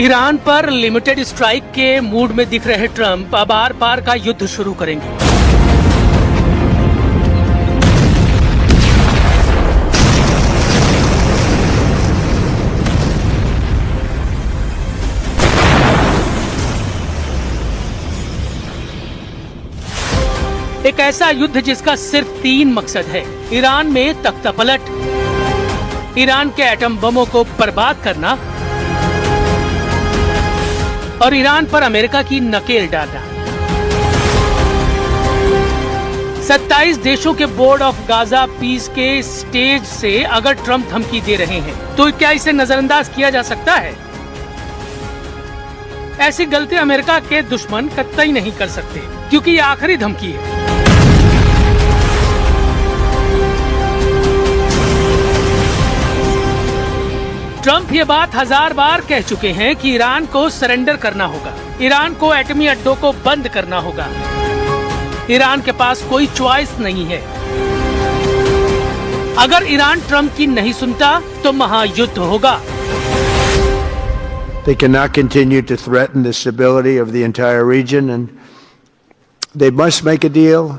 Iran पर limited strike के mood में दिख रहे ट्रंप अब आर पार का युद्ध शुरू करेंगे। एक ऐसा युद्ध जिसका सिर्फ 3 मकसद है: ईरान में तख्तापलट, ईरान के एटम बमों को बर्बाद करना और ईरान पर अमेरिका की नकेल डालना। 27 देशों के बोर्ड ऑफ गाजा पीस के स्टेज से अगर ट्रंप धमकी दे रहे हैं तो क्या इसे नजरअंदाज किया जा सकता है? ऐसी गलती अमेरिका के दुश्मन कतई नहीं कर सकते, क्योंकि ये आखिरी धमकी है। ट्रंप ये बात 1000 बार कह चुके हैं कि ईरान को सरेंडर करना होगा, ईरान को एटमी अड्डों को बंद करना होगा। ईरान के पास कोई चॉइस नहीं है। अगर ईरान ट्रंप की नहीं सुनता तो महायुद्ध होगा। They cannot continue to threaten the stability of the entire region, and they must make a deal.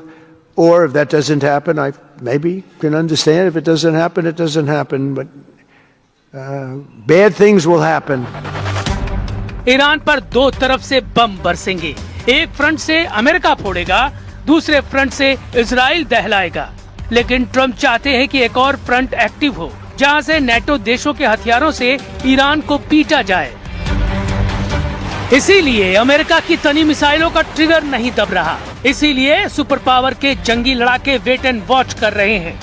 Or if that doesn't happen, I maybe can understand. If it doesn't happen, it doesn't happen. But bad things will happen. Iran पर 2 तरफ से बम बरसेंगे। एक front से America फोड़ेगा, दूसरे front से Israel दहलाएगा। लेकिन Trump चाहते हैं कि एक और फ्रंट एक्टिव हो, जहां से नेटो देशों के हथियारों से ईरान को पीटा जाए। इसीलिए अमेरिका की तनी मिसाइलों का ट्रिगर नहीं दब रहा। इसीलिए सुपर पावर के जंगी लड़ाके वेट एंड वॉच कर रहे हैं।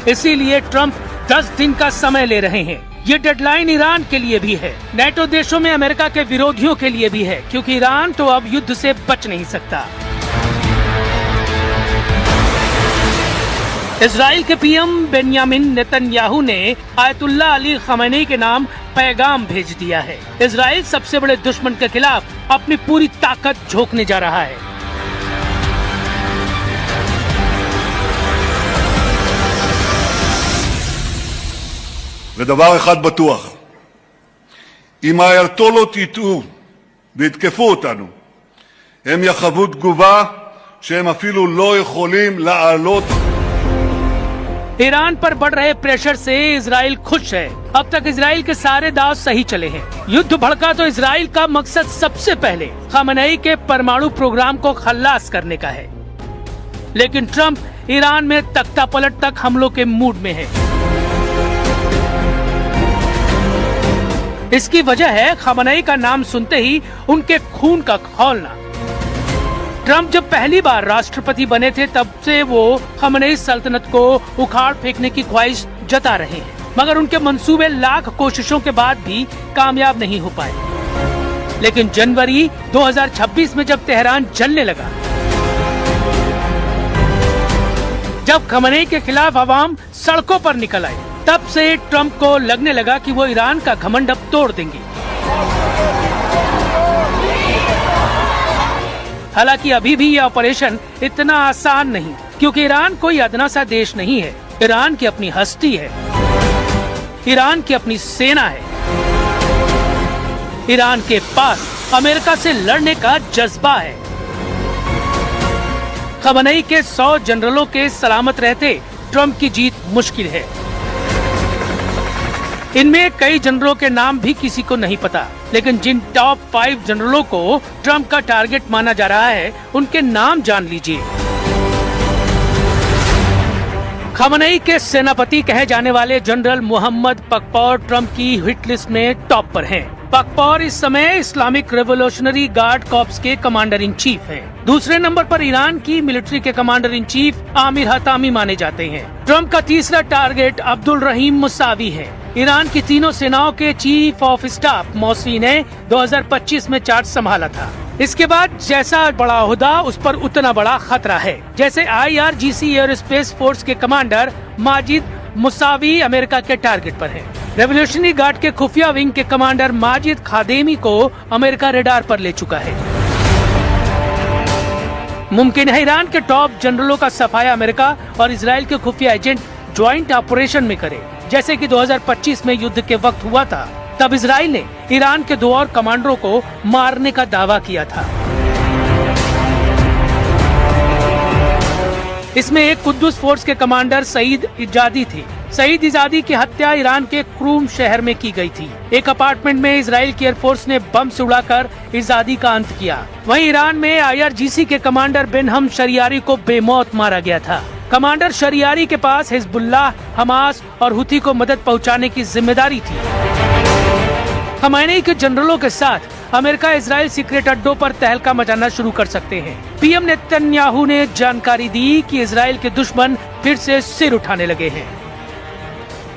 इसीलिए ट्रंप 10 दिन का समय ले रहे हैं। ये डेडलाइन ईरान के लिए भी है, नेटो देशों में अमेरिका के विरोधियों के लिए भी है, क्योंकि ईरान तो अब युद्ध से बच नहीं सकता। इजराइल के पीएम बेंयामिन नेतन्याहू ने आयतुल्लाह अली खमेनी के नाम पैगाम भेज दिया है। इजराइल सबसे बड़े दुश्मन के खिलाफ अपनी पूरी ताकत झोंकने जा रहा है। ודבר אחד בטוח, אם האייתולות יטעו ויתקפו אותנו, הם יחוו תגובה שהם אפילו לא יכולים לעלות। ईरान पर बढ़ रहे प्रेशर से इजराइल खुश है। अब तक इजराइल के सारे दांव सही चले हैं। युद्ध भड़का तो इजराइल का मकसद सबसे पहले खमेनी के परमाणु प्रोग्राम को खल्लास करने का है। लेकिन ट्रंप ईरान में तख्तापलट तक हमलों के मूड में है। इसकी वजह है खमेनी का नाम सुनते ही उनके खून का खौलना। ट्रंप जब पहली बार राष्ट्रपति बने थे तब से वो खमेनी सल्तनत को उखाड़ फेंकने की ख्वाहिश जता रहे हैं, मगर उनके मंसूबे लाख कोशिशों के बाद भी कामयाब नहीं हो पाए। लेकिन जनवरी 2026 में जब तेहरान जलने लगा, जब खमेनी के खिलाफ आवाम सड़कों पर निकल आई, तब से ट्रंप को लगने लगा कि वो ईरान का घमंड अब तोड़ देंगे। हालांकि अभी भी यह ऑपरेशन इतना आसान नहीं, क्योंकि ईरान कोई अदना सा देश नहीं है। ईरान की अपनी हस्ती है, ईरान की अपनी सेना है, ईरान के पास अमेरिका से लड़ने का जज्बा है। खमेनी के 100 जनरलों के सलामत रहते ट्रंप की जीत मुश्किल है। इनमें कई जनरलों के नाम भी किसी को नहीं पता, लेकिन जिन टॉप 5 जनरलों को ट्रंप का टारगेट माना जा रहा है, उनके नाम जान लीजिए। खमेनी के सेनापति कहे जाने वाले जनरल मोहम्मद पकपौर ट्रंप की हिट लिस्ट में टॉप पर हैं। पकपौर इस समय इस्लामिक रेवोल्यूशनरी गार्ड कॉर्प्स के कमांडर इन चीफ हैं। दूसरे नंबर पर ईरान की मिलिट्री के commander in chief Aamir Hatami माने जाते हैं। ट्रंप का तीसरा टारगेट अब्दुल रहीम मुसावी है। ईरान की तीनों सेनाओं के चीफ ऑफ स्टाफ मौसी ने 2025 में चार्ज संभाला था। इसके बाद जैसा बड़ा ओहदा उस पर उतना बड़ा खतरा है। जैसे IRGC एयर स्पेस फोर्स के कमांडर माजिद मुसावी अमेरिका के टारगेट पर हैं। रेवोल्यूशनरी गार्ड के खुफिया विंग के कमांडर माजिद खादेमी को अमेरिका रेडार पर ले चुका है। मुमकिन है ईरान के टॉप जनरलों का सफाया अमेरिका और इजराइल के खुफिया एजेंट ज्वाइंट ऑपरेशन में करे, जैसे कि 2025 में युद्ध के वक्त हुआ था। तब इजराइल ने ईरान के 2 और कमांडरों को मारने का दावा किया था। इसमें एक कुद्दुस फोर्स के कमांडर सईद इजादी थे। सईद इजादी की हत्या ईरान के क्रूम शहर में की गई थी। एक अपार्टमेंट में इजराइल की एयरफोर्स ने बम से उड़ाकर इजादी का अंत किया। वहीं ईरान में IRGC के कमांडर बेनहम शरियारी को बेमौत मारा गया था। कमांडर शरियारी के पास हिजबुल्लाह, हमास और हुथी को मदद पहुंचाने की जिम्मेदारी थी। खमैनी के जनरलों के साथ अमेरिका इजराइल सीक्रेट अड्डों पर तहलका मचाना शुरू कर सकते हैं। PM नेतन्याहू ने जानकारी दी कि इजराइल के दुश्मन फिर से सिर उठाने लगे हैं।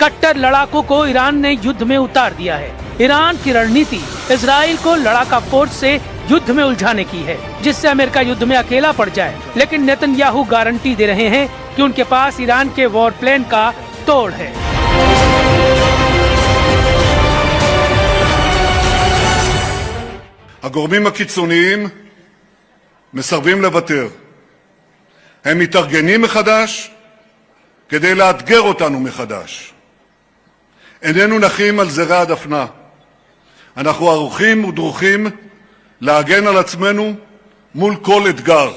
कट्टर लड़ाकों को ईरान ने युद्ध में उतार दिया है। ईरान की रणनीति इजराइल को लड़ाका फोर्स से युद्ध में उलझाने की है, जिससे अमेरिका युद्ध में अकेला पड़ जाए। लेकिन नेतन्याहू गारंटी दे रहे हैं कि उनके पास ईरान के वॉर प्लान का तोड़ है। הגורמים הקיצוניים מסרבים לוותר. הם מתארגנים מחדש כדי לאתגר אותנו מחדש. איננו נחים על זרי הדפנה. אנחנו ערוכים ודרוכים להגן על עצמנו מול כל אתגר.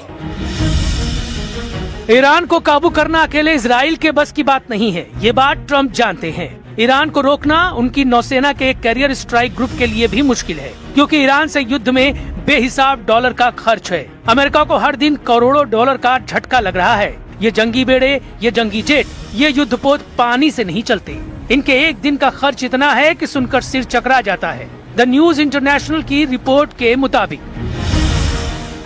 ईरान को काबू करना अकेले इजराइल के बस की बात नहीं है, ये बात ट्रम्प जानते हैं। ईरान को रोकना उनकी नौसेना के एक कैरियर स्ट्राइक ग्रुप के लिए भी मुश्किल है, क्योंकि ईरान से युद्ध में बेहिसाब डॉलर का खर्च है। अमेरिका को हर दिन करोड़ों डॉलर का झटका लग रहा है। ये जंगी बेड़े, ये जंगी जेट, ये युद्धपोत पानी से नहीं चलते। इनके एक दिन का खर्च इतना है कि सुनकर सिर चकरा जाता है। द न्यूज इंटरनेशनल की रिपोर्ट के मुताबिक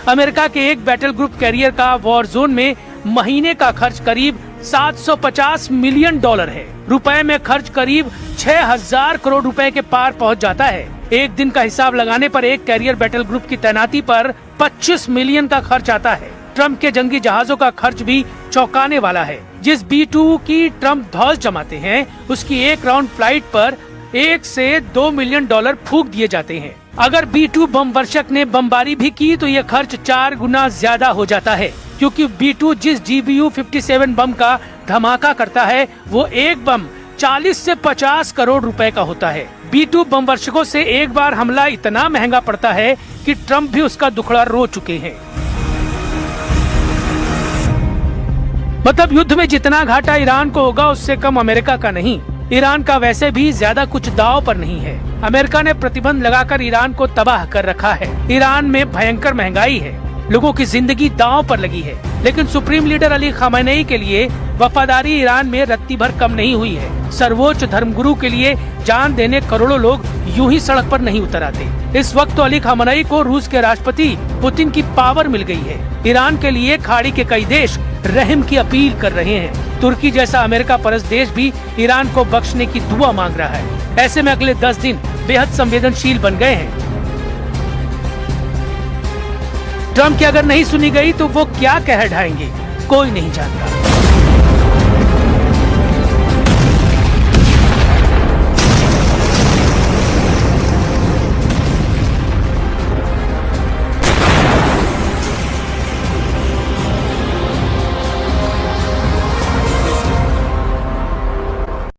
अमेरिका के एक बैटल ग्रुप कैरियर का वॉर जोन में महीने का खर्च करीब 750 मिलियन डॉलर है। रुपए में खर्च करीब 6000 करोड़ रुपए के पार पहुंच जाता है। एक दिन का हिसाब लगाने पर एक कैरियर बैटल ग्रुप की तैनाती पर 25 मिलियन का खर्च आता है। ट्रम्प के जंगी जहाजों का खर्च भी चौंकाने वाला है। जिस B-2 की ट्रम्प धौस जमाते हैं, उसकी एक राउंड फ्लाइट पर 1 से 2 मिलियन डॉलर फूंक दिए जाते हैं। अगर B-2 बम वर्षक ने बमबारी भी की तो ये खर्च 4 गुना ज्यादा हो जाता है, क्योंकि B-2 जिस GBU-57 बम का धमाका करता है, वो एक बम 40 से 50 करोड़ रुपए का होता है। B-2 बम वर्षकों से एक बार हमला इतना महंगा पड़ता है कि ट्रम्प भी उसका दुखड़ा रो चुके हैं। मतलब युद्ध में जितना घाटा ईरान को होगा, उससे कम अमेरिका का नहीं। ईरान का वैसे भी ज्यादा कुछ दांव पर नहीं है। अमेरिका ने प्रतिबंध लगाकर ईरान को तबाह कर रखा है। ईरान में भयंकर महंगाई है, लोगों की जिंदगी दांव पर लगी है। लेकिन सुप्रीम लीडर अली खामेनेई के लिए वफादारी ईरान में रत्ती भर कम नहीं हुई है। सर्वोच्च धर्मगुरु के लिए जान देने करोड़ों लोग यूं ही सड़क पर नहीं उतर आते। इस वक्त तो अली खामेनेई को रूस के राष्ट्रपति पुतिन की पावर मिल गई है। ईरान के लिए खाड़ी के कई देश रहम की अपील कर रहे हैं। तुर्की जैसा अमेरिका परस्त देश भी ईरान को बख्शने की दुआ मांग रहा है। ऐसे में अगले 10 दिन बेहद संवेदनशील बन गए हैं। ट्रम्प की अगर नहीं सुनी गई तो वो क्या कह ढाएंगे, कोई नहीं जानता।